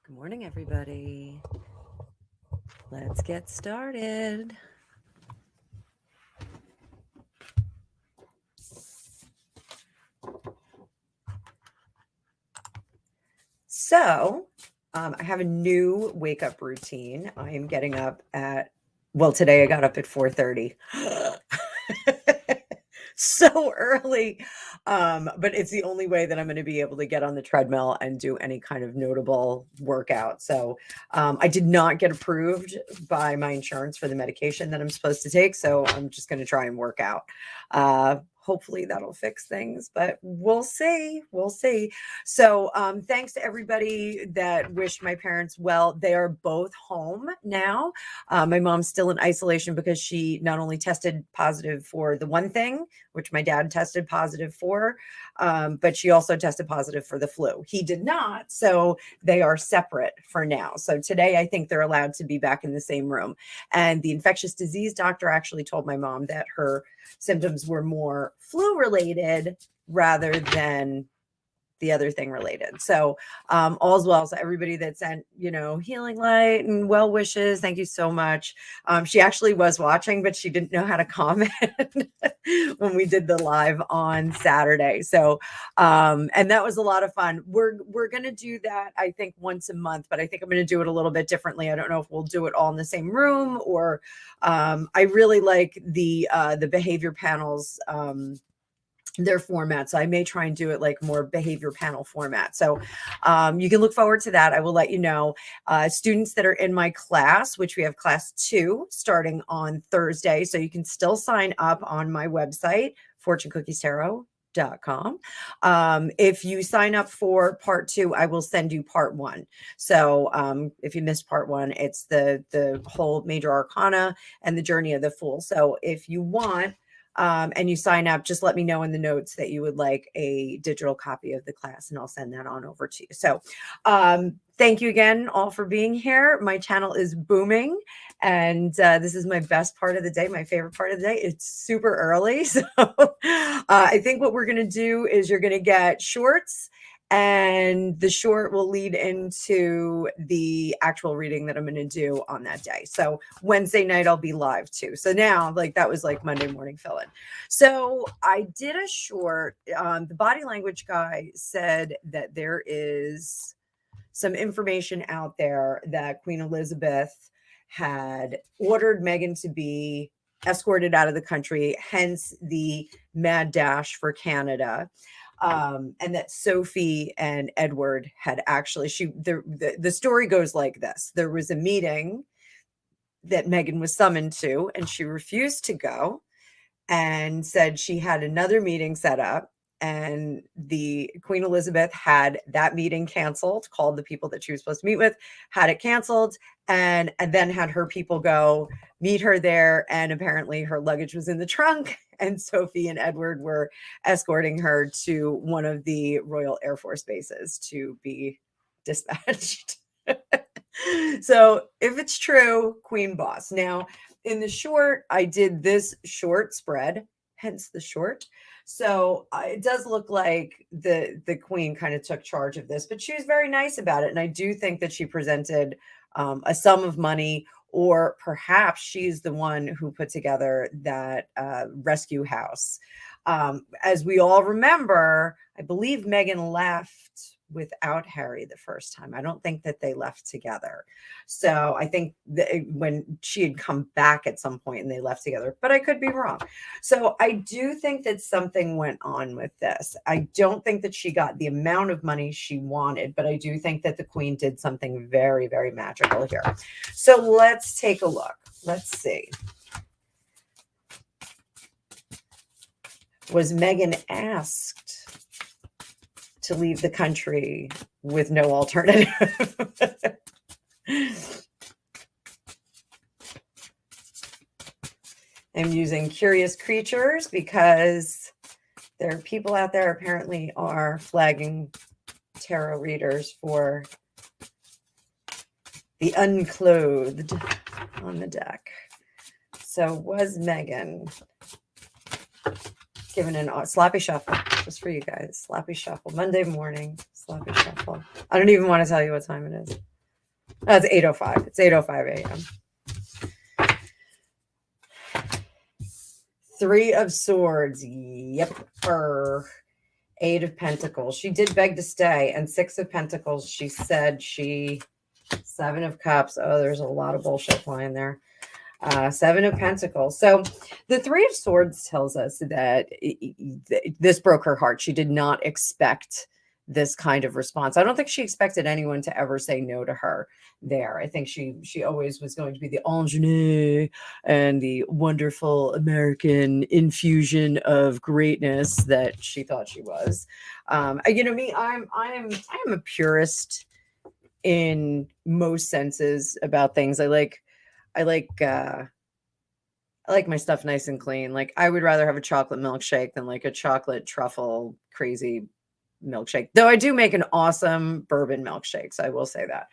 Good morning, everybody. Let's get started. So, I have a new wake up routine. I am getting up at, well, today I got up at 4:30. So early. But it's the only way that I'm going to be able to get on the treadmill and do any kind of notable workout. So I did not get approved by my insurance for the medication that I'm supposed to take. So I'm just going to try and work out. Hopefully that'll fix things, but we'll see. We'll see. So thanks to everybody that wished my parents well. They are both home now. My mom's still in isolation because she not only tested positive for the one thing, which my dad tested positive for, but she also tested positive for the flu. He did not. So they are separate for now. So today I think they're allowed to be back in the same room. And the infectious disease doctor actually told my mom that her symptoms were more flu related rather than the other thing related. So all's well. So everybody that sent, healing light and well wishes, thank you so much. She actually was watching, but she didn't know how to comment when we did the live on Saturday. So and that was a lot of fun. We're gonna do that, I think, once a month, but I think I'm gonna do it a little bit differently. I don't know if we'll do it all in the same room or I really like the behavior panels, their format. So I may try and do it like more behavior panel format. So you can look forward to that. I will let you know. Students that are in my class, which we have class 2 starting on Thursday. So you can still sign up on my website, fortunecookiestarot.com. If you sign up for part 2, I will send you part 1. So if you missed part 1, it's the whole major arcana and the journey of the fool. So if you want, and you sign up, just let me know in the notes that you would like a digital copy of the class, and I'll send that on over to you. So thank you again all for being here. My channel is booming, and this is my best part of the day, my favorite part of the day. It's super early. So I think what we're going to do is you're going to get shorts, and the short will lead into the actual reading that I'm going to do on that day. So Wednesday night, I'll be live too. So now, that was like Monday morning fill-in. So I did a short. The body language guy said that there is some information out there that Queen Elizabeth had ordered Meghan to be escorted out of the country, hence the mad dash for Canada. And that Sophie and Edward had actually, the story goes like this. There was a meeting that Meghan was summoned to, and she refused to go and said she had another meeting set up. And the Queen Elizabeth had that meeting canceled, called the people that she was supposed to meet with, had it canceled, and then had her people go meet her there. And apparently her luggage was in the trunk, and Sophie and Edward were escorting her to one of the Royal Air Force bases to be dispatched. So if it's true, Queen boss. Now, in the short, I did this short spread, hence the short. So it does look like the Queen kind of took charge of this, but she was very nice about it. And I do think that she presented a sum of money, or perhaps she's the one who put together that rescue house. As we all remember, I believe Meghan left without Harry the first time. I don't think that they left together. So I think when she had come back at some point and they left together, but I could be wrong. So I do think that something went on with this. I don't think that she got the amount of money she wanted, but I do think that the Queen did something very, very magical here. So let's take a look. Let's see. Was Meghan asked to leave the country with no alternative? I'm using curious creatures because there are people out there apparently are flagging tarot readers for the unclothed on the deck. So was Meghan given a sloppy shuffle just for you guys? Sloppy shuffle. Monday morning, sloppy shuffle. I don't even want to tell you what time it is. It's 8:05. It's 8:05 a.m. Three of Swords. Yep. Eight of Pentacles. She did beg to stay. And Six of Pentacles. She said she... Seven of Cups. Oh, there's a lot of bullshit flying there. Seven of Pentacles. So the Three of Swords tells us that this broke her heart. She did not expect this kind of response. I don't think she expected anyone to ever say no to her there. I think she always was going to be the ingenue and the wonderful American infusion of greatness that she thought she was. You know me, I am a purist in most senses about things. I like my stuff nice and clean. Like, I would rather have a chocolate milkshake than like a chocolate truffle crazy milkshake. Though I do make an awesome bourbon milkshake, so I will say that.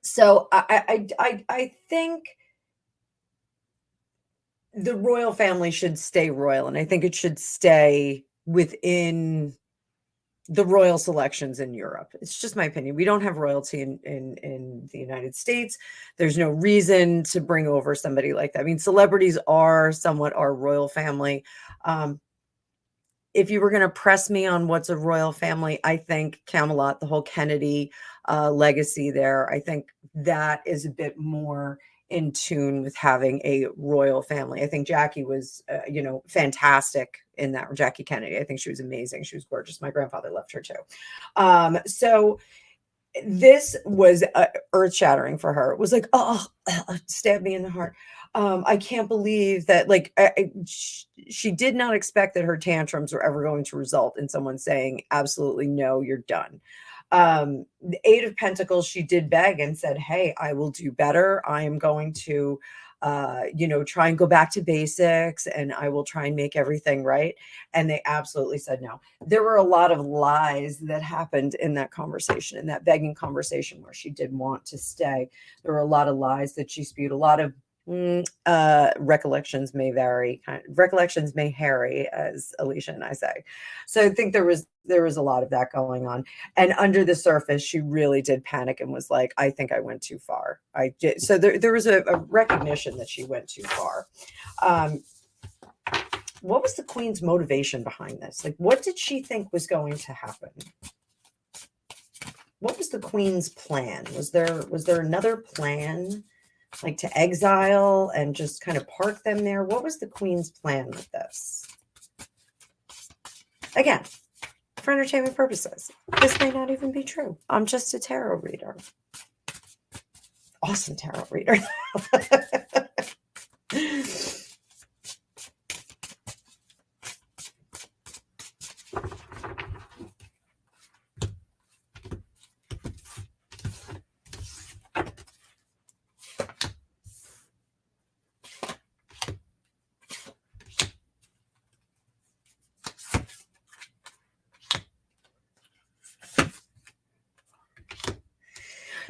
So I think the royal family should stay royal, and I think it should stay within the royal selections in Europe. It's just my opinion. We don't have royalty in the United States. There's no reason to bring over somebody like that. I mean, celebrities are somewhat our royal family. If you were going to press me on what's a royal family, I think Camelot, the whole Kennedy legacy there, I think that is a bit more in tune with having a royal family. I think Jackie was, fantastic in that. Jackie Kennedy, I think she was amazing. She was gorgeous. My grandfather loved her too. So this was earth-shattering for her. It was like, oh, stab me in the heart. I can't believe that, like, she did not expect that her tantrums were ever going to result in someone saying, absolutely no, you're done. The Eight of Pentacles, she did beg and said, hey, I will do better. I am going to, try and go back to basics, and I will try and make everything right. And they absolutely said no. There were a lot of lies that happened in that conversation, in that begging conversation where she did want to stay. There were a lot of lies that she spewed, a lot of recollections may vary. Recollections may harry, as Alicia and I say. So I think there was a lot of that going on. And under the surface, she really did panic and was like, I think I went too far. So there was a recognition that she went too far. What was the Queen's motivation behind this? Like, what did she think was going to happen? What was the Queen's plan? Was there another plan? Like to exile and just kind of park them there? What was the Queen's plan with this? Again, for entertainment purposes, this may not even be true. I'm just a tarot reader. Awesome tarot reader.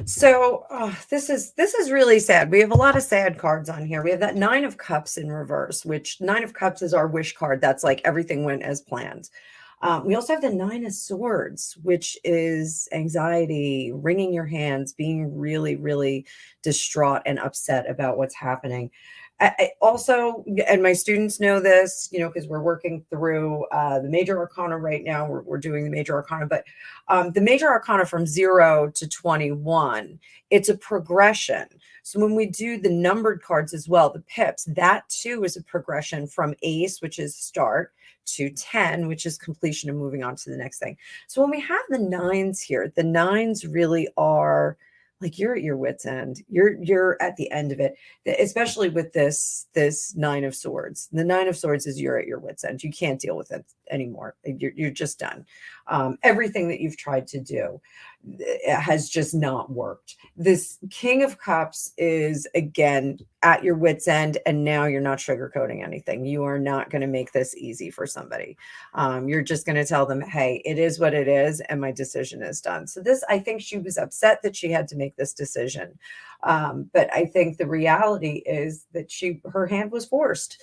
So this is really sad. We have a lot of sad cards on here. We have that Nine of Cups in reverse, which Nine of Cups is our wish card. That's like everything went as planned. We also have the Nine of Swords, which is anxiety, wringing your hands, being really, really distraught and upset about what's happening. I also, and my students know this, because we're working through the major arcana right now. We're doing the major arcana, but the major arcana from 0 to 21, it's a progression. So when we do the numbered cards as well, the pips, that too is a progression from Ace, which is start, to 10, which is completion and moving on to the next thing. So when we have the nines here, the nines really are like, you're at your wit's end. You're at the end of it, especially with this Nine of Swords. The Nine of Swords is you're at your wit's end. You can't deal with it anymore. You're just done. Everything that you've tried to do has just not worked. This King of Cups is, again, at your wit's end, and now you're not sugarcoating anything. You are not going to make this easy for somebody. You're just going to tell them, hey, it is what it is, and my decision is done. So this, I think she was upset that she had to make this decision. But I think the reality is that her hand was forced.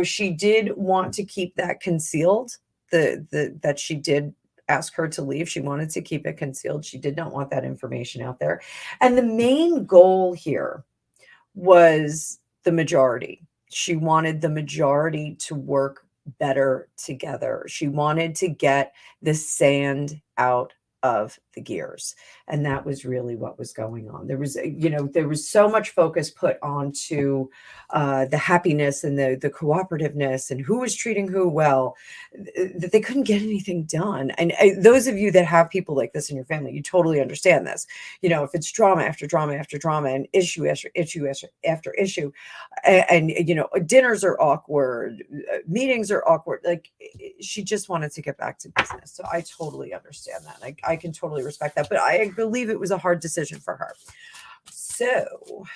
She did want to keep that concealed, that she did ask her to leave. She wanted to keep it concealed. She did not want that information out there. And the main goal here was the majority. She wanted the majority to work better together. She wanted to get the sand out of the gears. And that was really what was going on. There was, there was so much focus put onto the happiness and the cooperativeness and who was treating who well, that they couldn't get anything done. And those of you that have people like this in your family, you totally understand this. If it's drama after drama after drama and issue after issue after issue, and dinners are awkward, meetings are awkward, like she just wanted to get back to business. So I totally understand that. I can totally respect that, but I believe it was a hard decision for her. So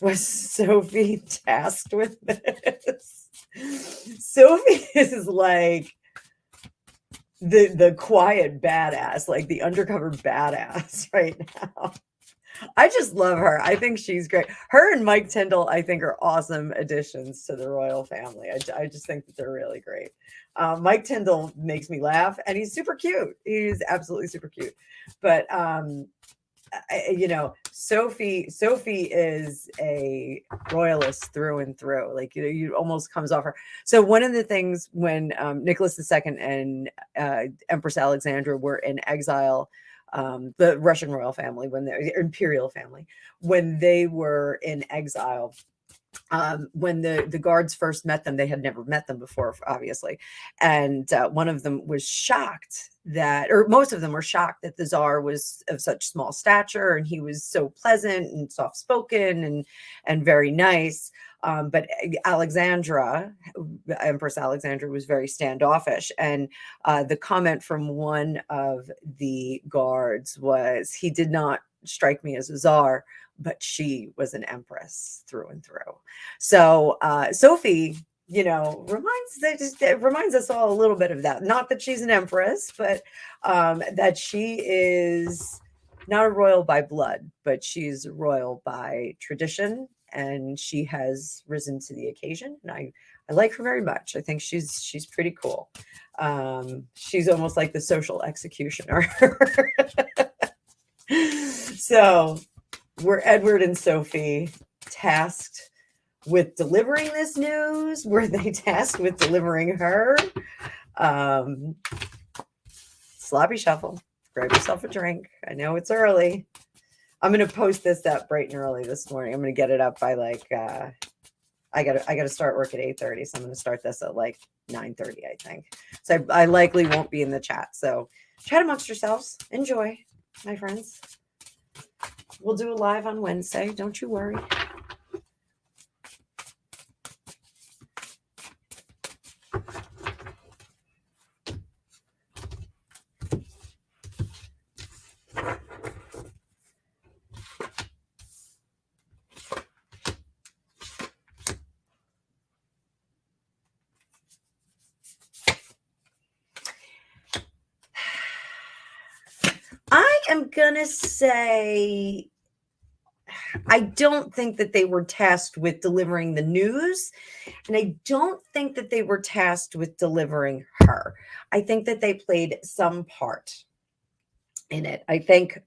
was Sophie tasked with this? Sophie is like the quiet badass, like the undercover badass right now. I just love her. I think she's great. Her and Mike Tyndall, I think, are awesome additions to the royal family. I just think that they're really great. Mike Tyndall makes me laugh, and he's super cute. He's absolutely super cute. But Sophie is a royalist through and through. Like, you almost comes off her. So one of the things when Nicholas II and Empress Alexandra were in exile, the Russian royal family, imperial family, when they were in exile, when the guards first met them, they had never met them before, obviously. And one of them was shocked or most of them were shocked that the Tsar was of such small stature, and he was so pleasant and soft-spoken and very nice. But Empress Alexandra was very standoffish. And the comment from one of the guards was, he did not strike me as a czar, but she was an empress through and through. So Sophie, reminds us all a little bit of that. Not that she's an empress, but that she is not a royal by blood, but she's royal by tradition, and she has risen to the occasion. And I like her very much. I think she's pretty cool. She's almost like the social executioner. So were Edward and Sophie tasked with delivering this news? Were they tasked with delivering her? Sloppy shuffle. Grab yourself a drink. I know it's early. I'm going to post this up bright and early this morning. I'm going to get it up by I got to start work at 8:30. So I'm going to start this at 9:30, I think. So I likely won't be in the chat. So chat amongst yourselves. Enjoy, my friends. We'll do a live on Wednesday. Don't you worry. I am going to say, I don't think that they were tasked with delivering the news, and I don't think that they were tasked with delivering her. I think that they played some part in it. I think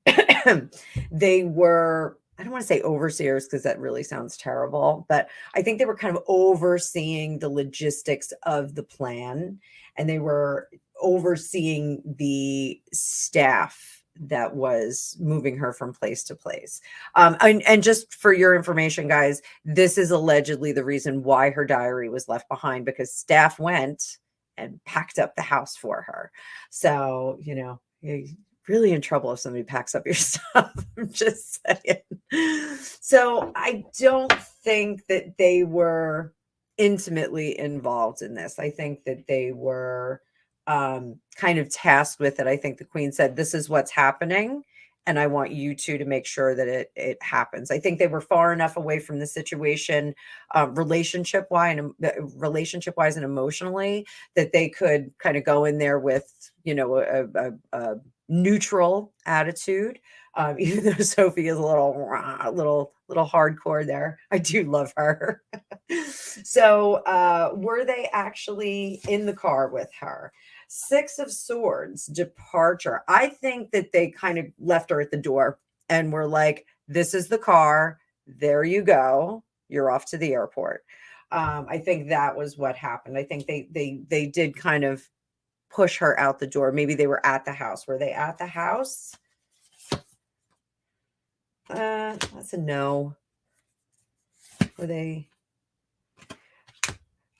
they were, I don't want to say overseers because that really sounds terrible, but I think they were kind of overseeing the logistics of the plan, and they were overseeing the staff that was moving her from place to place. And just for your information, guys, this is allegedly the reason why her diary was left behind, because staff went and packed up the house for her. So, you're really in trouble if somebody packs up your stuff. I'm just saying. So I don't think that they were intimately involved in this. I think that they were kind of tasked with it. I think the Queen said, this is what's happening, and I want you two to make sure that it happens. I think they were far enough away from the situation, relationship wise and emotionally, that they could kind of go in there with, a neutral attitude. Even though Sophie is a little hardcore there. I do love her. So were they actually in the car with her? Six of Swords, departure. I think that they kind of left her at the door and were like, this is the car. There you go. You're off to the airport. I think that was what happened. I think they did kind of push her out the door. Maybe they were at the house. Were they at the house? That's a no. Were they?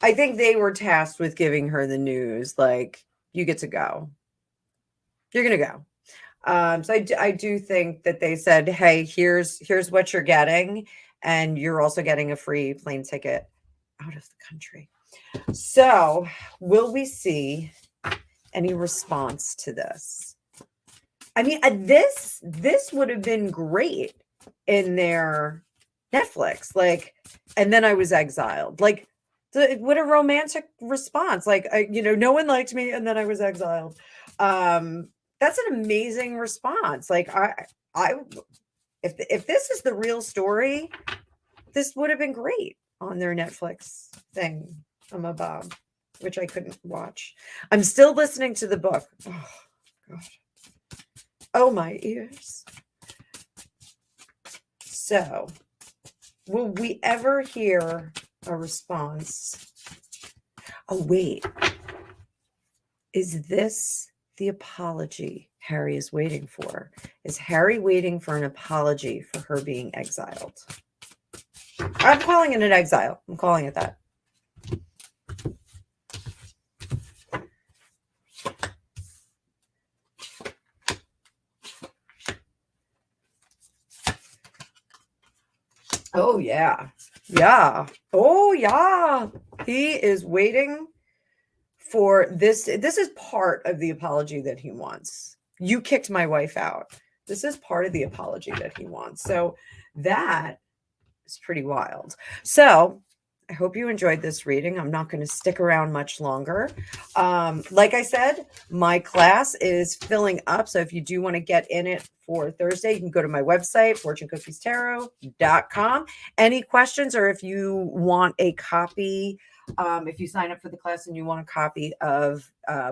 I think they were tasked with giving her the news, like, you get to go. You're gonna go. So I do think that they said, hey, here's what you're getting, and you're also getting a free plane ticket out of the country. So will we see any response to this? I mean, this would have been great in their Netflix, like, and then I was exiled. Like, what a romantic response. Like, no one liked me, and then I was exiled. That's an amazing response. Like, if this is the real story, this would have been great on their Netflix thing. I'm a Bob, which I couldn't watch. I'm still listening to the book. Oh God. Oh, my ears. So, will we ever hear a response? Oh, wait. Is this the apology Harry is waiting for? Is Harry waiting for an apology for her being exiled? I'm calling it an exile. I'm calling it that. Oh, yeah. Yeah. Oh, yeah. He is waiting for this. This is part of the apology that he wants. You kicked my wife out. This is part of the apology that he wants. So that is pretty wild. So I hope you enjoyed this reading. I'm not going to stick around much longer. Like I said, my class is filling up. So if you do want to get in it for Thursday, you can go to my website, fortunecookiestarot.com. Any questions, or if you want a copy, if you sign up for the class and you want a copy of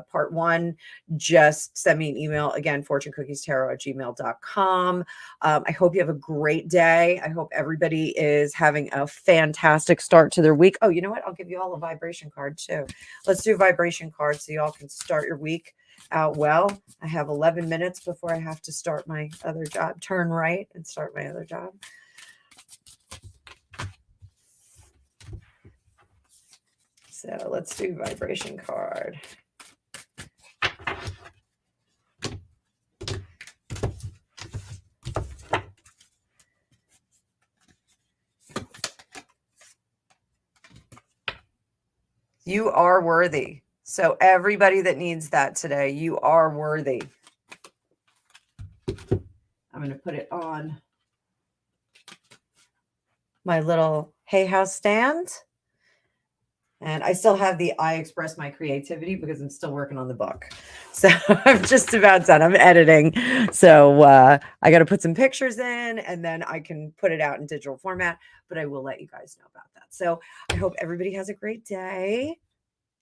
part one, just send me an email. Again, fortunecookiestarot@gmail.com. I hope you have a great day. I hope everybody is having a fantastic start to their week. Oh, you know what? I'll give you all a vibration card too. Let's do a vibration card so y'all can start your week out well. I have 11 minutes before I have to start my other job, turn right and start my other job. So let's do vibration card. You are worthy. So everybody that needs that today, you are worthy. I'm going to put it on my little Hay House stand. And I still have the I express my creativity because I'm still working on the book. So I'm just about done. I'm editing. So I got to put some pictures in and then I can put it out in digital format. But I will let you guys know about that. So I hope everybody has a great day.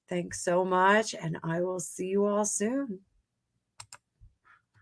Thanks so much. And I will see you all soon.